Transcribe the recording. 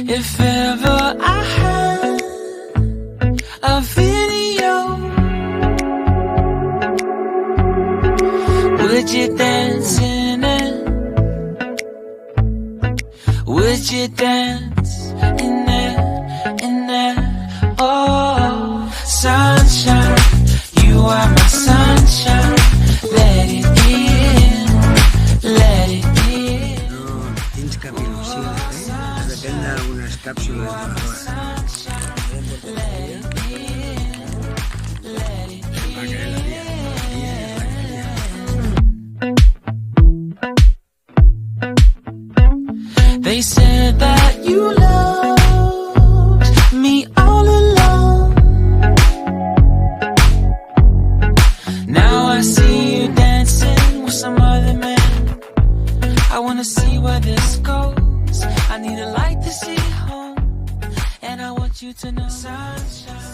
If ever I had a video, would you dance in it? Would you dance in it, in it? Oh, sunshine, you are my sunshine. Let it in, let it in. No tens cap il·lusió, has de prendre algunes càpsules doladores. Va caer la dia. They said that you loved me all along. Now I see you dancing with some other man. I wanna see where this goes. I need a light to see home, and I want you to know sunshine.